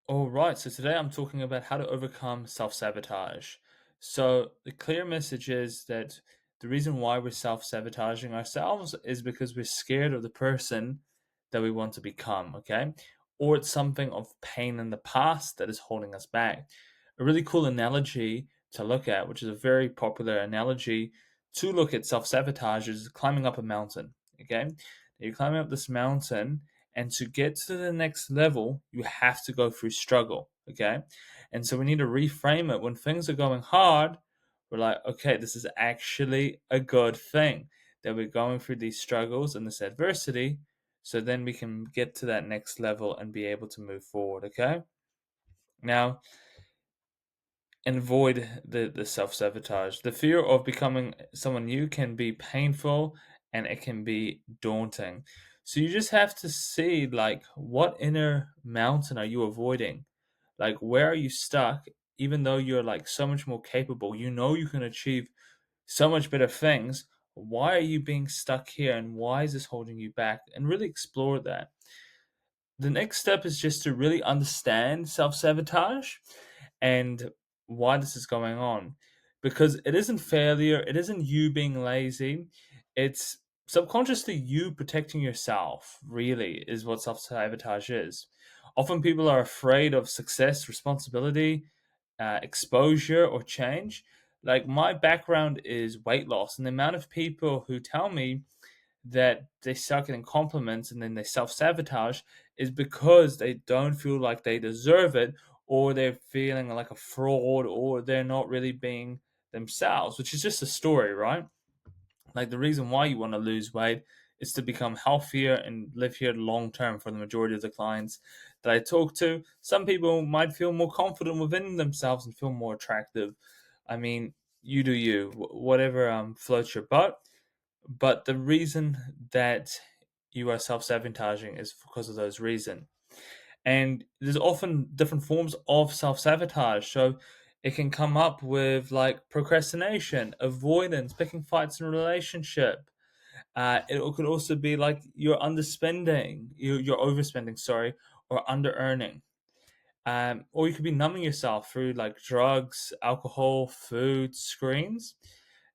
All right, so today I'm talking about how to overcome self sabotage. So, the clear message is that the reason why we're self sabotaging ourselves is because we're scared of the person that we want to become, okay? Or it's something of pain in the past that is holding us back. A really cool analogy to look at, which is a very popular analogy to look at self sabotage, is climbing up a mountain, okay? You're climbing up this mountain, and to get to the next level, you have to go through struggle. Okay. And so we need to reframe it. When things are going hard, we're like, okay, this is actually a good thing that we're going through these struggles and this adversity. So then we can get to that next level and be able to move forward. Okay. Now, and avoid the self sabotage. The fear of becoming someone new can be painful and it can be daunting. So you just have to see, like, what inner mountain are you avoiding? Like, where are you stuck? Even though you're like so much more capable, you know you can achieve so much better things. Why are you being stuck here and why is this holding you back? And really explore that. The next step is just to really understand self sabotage and why this is going on. Because it isn't failure, it isn't you being lazy, it's subconsciously you protecting yourself, really, is what self sabotage is. Often people are afraid of success, responsibility, exposure, or change. Like my background is weight loss, and the amount of people who tell me that they suck in compliments and then they self sabotage is because they don't feel like they deserve it, or they're feeling like a fraud, or they're not really being themselves, which is just a story, right? Like the reason why you want to lose weight is to become healthier and live here long term for the majority of the clients that I talk to. Some people might feel more confident within themselves and feel more attractive. I mean, you do you, whatever floats your boat. But the reason that you are self sabotaging is because of those reasons. And there's often different forms of self sabotage. So it can come up with like procrastination, avoidance, picking fights in a relationship. It could also be like you're underspending, you're overspending, sorry, or under earning. Or you could be numbing yourself through like drugs, alcohol, food, screens.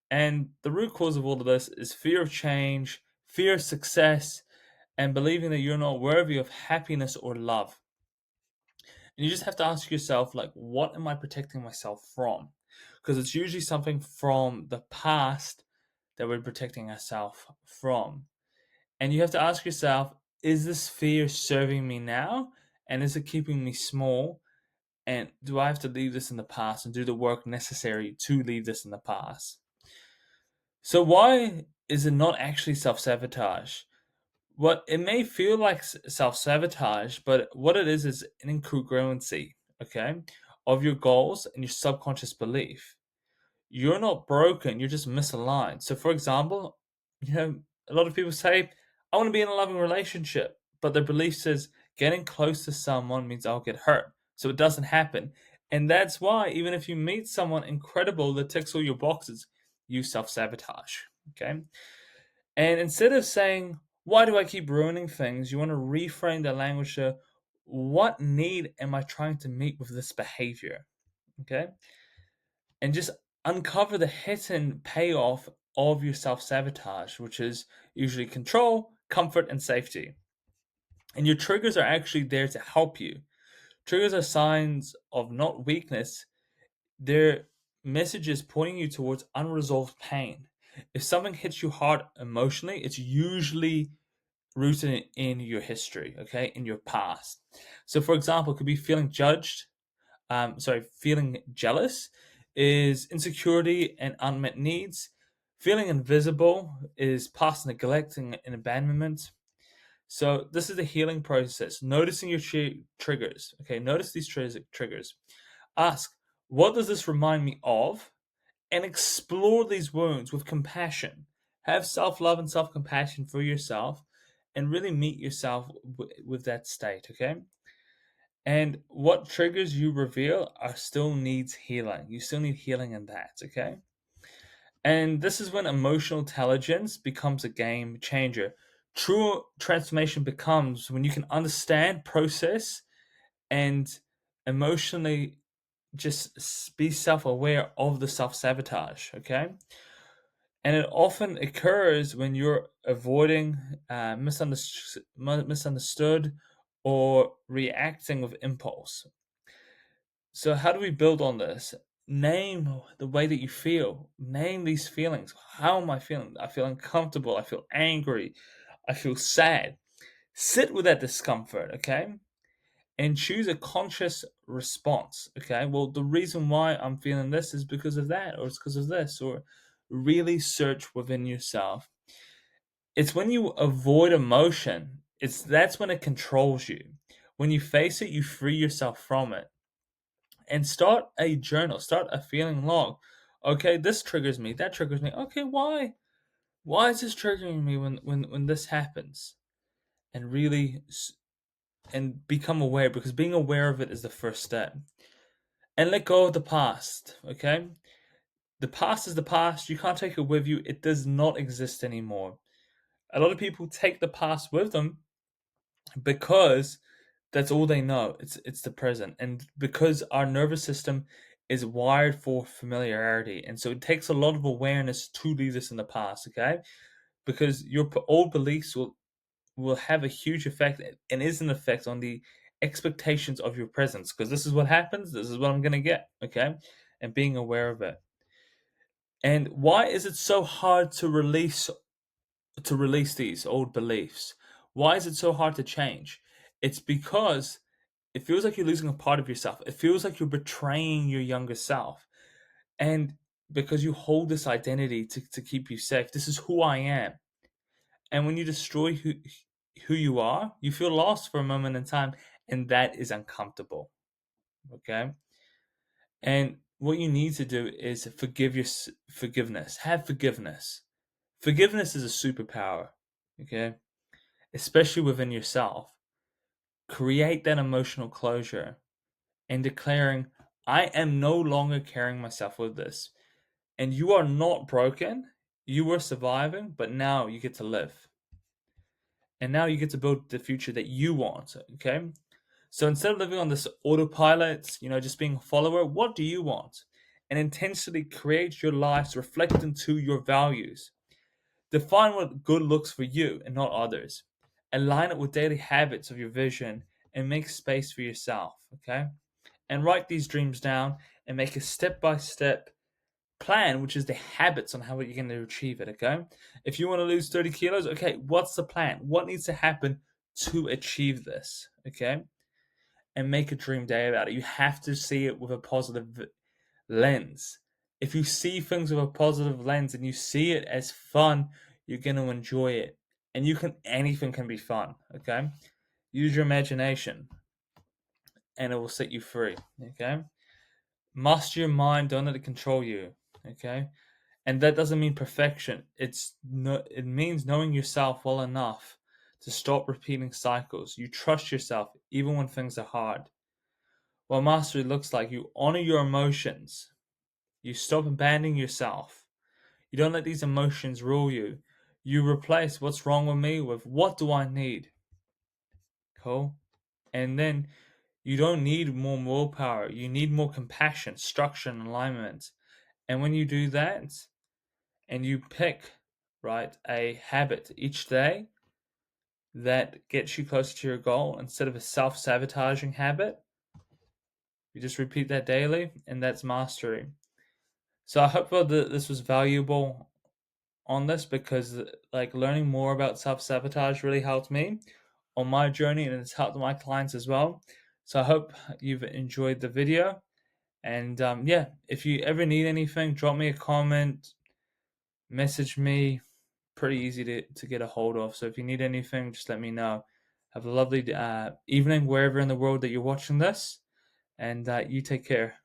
And the root cause of all of this is fear of change, fear of success, and believing that you're not worthy of happiness or love. And you just have to ask yourself, like, what am I protecting myself from? Because it's usually something from the past that we're protecting ourselves from. And you have to ask yourself, is this fear serving me now? And is it keeping me small? And do I have to leave this in the past and do the work necessary to leave this in the past? So why is it not actually self-sabotage? What it may feel like self-sabotage, but what it is an incongruency, okay, of your goals and your subconscious belief. You're not broken, you're just misaligned. So for example, a lot of people say, I want to be in a loving relationship, but their belief says getting close to someone means I'll get hurt. So it doesn't happen. And that's why even if you meet someone incredible that ticks all your boxes, you self-sabotage. Okay. And instead of saying, why do I keep ruining things? You want to reframe the language to, what need am I trying to meet with this behavior? Okay. And just uncover the hidden payoff of your self sabotage, which is usually control, comfort, and safety. And your triggers are actually there to help you. Triggers are signs of not weakness, they're messages pointing you towards unresolved pain. If something hits you hard emotionally, it's usually rooted in your history, okay, in your past. So, for example, it could be feeling judged, feeling jealous is insecurity and unmet needs. Feeling invisible is past neglect and abandonment. So this is the healing process. Noticing your triggers. Okay, notice these triggers. Ask, what does this remind me of? And explore these wounds with compassion. Have self love and self compassion for yourself, and really meet yourself with that state. Okay. And what triggers you reveal are still needs healing. You still need healing in that, okay? And this is when emotional intelligence becomes a game changer. True transformation becomes when you can understand, process, and emotionally just be self-aware of the self-sabotage, okay? And it often occurs when you're avoiding misunderstood or reacting with impulse. So how do we build on this? Name the way that you feel. Name these feelings. How am I feeling? I feel uncomfortable. I feel angry. I feel sad. Sit with that discomfort, okay? And choose a conscious response, okay? Well, the reason why I'm feeling this is because of that, or it's because of this, or really search within yourself. It's when you avoid emotion, that's when it controls you. When you face it, you free yourself from it. And start a journal, start a feeling log. Okay, this triggers me, that triggers me. Okay, why? Why is this triggering me when this happens? And really and become aware, because being aware of it is the first step. And let go of the past, okay? The past is the past. You can't take it with you. It does not exist anymore. A lot of people take the past with them because that's all they know. It's the present. And because our nervous system is wired for familiarity. And so it takes a lot of awareness to leave this in the past, okay? Because your old beliefs will have a huge effect and is an effect on the expectations of your presence, because this is what happens, this is what I'm going to get, okay? And being aware of it. And why is it so hard to release these old beliefs? Why is it so hard to change? It's because it feels like you're losing a part of yourself. It feels like you're betraying your younger self. And because you hold this identity to keep you safe. This is who I am. And when you destroy who you are, you feel lost for a moment in time, and that is uncomfortable. Okay? And what you need to do is forgiveness. Have forgiveness. Forgiveness is a superpower. Okay? Especially within yourself. Create that emotional closure and declaring, I am no longer carrying myself with this. And you are not broken. You were surviving, but now you get to live. And now you get to build the future that you want. Okay? So instead of living on this autopilot, just being a follower, what do you want? And intentionally create your lives reflecting to your values. Define what good looks for you and not others. Align it with daily habits of your vision and make space for yourself, okay? And write these dreams down and make a step-by-step plan, which is the habits on how you're going to achieve it, okay? If you want to lose 30 kilos, okay, what's the plan? What needs to happen to achieve this, okay? And make a dream day about it. You have to see it with a positive lens. If you see things with a positive lens and you see it as fun, you're going to enjoy it. And anything can be fun, okay? Use your imagination and it will set you free, okay? Master your mind, don't let it control you, okay? And that doesn't mean perfection. It means knowing yourself well enough to stop repeating cycles. You trust yourself even when things are hard. What mastery looks like, you honor your emotions. You stop abandoning yourself. You don't let these emotions rule you. You replace what's wrong with me with what do I need? Cool. And then you don't need more willpower. You need more compassion, structure, and alignment. And when you do that and you pick, right, a habit each day that gets you closer to your goal instead of a self sabotaging habit, you just repeat that daily, and that's mastery. So I hope that this was valuable on this, because like learning more about self-sabotage really helped me on my journey, and it's helped my clients as well. So I hope you've enjoyed the video. And yeah, if you ever need anything, drop me a comment, message me. Pretty easy to get a hold of. So if you need anything, just let me know. Have a lovely evening wherever in the world that you're watching this, and you take care.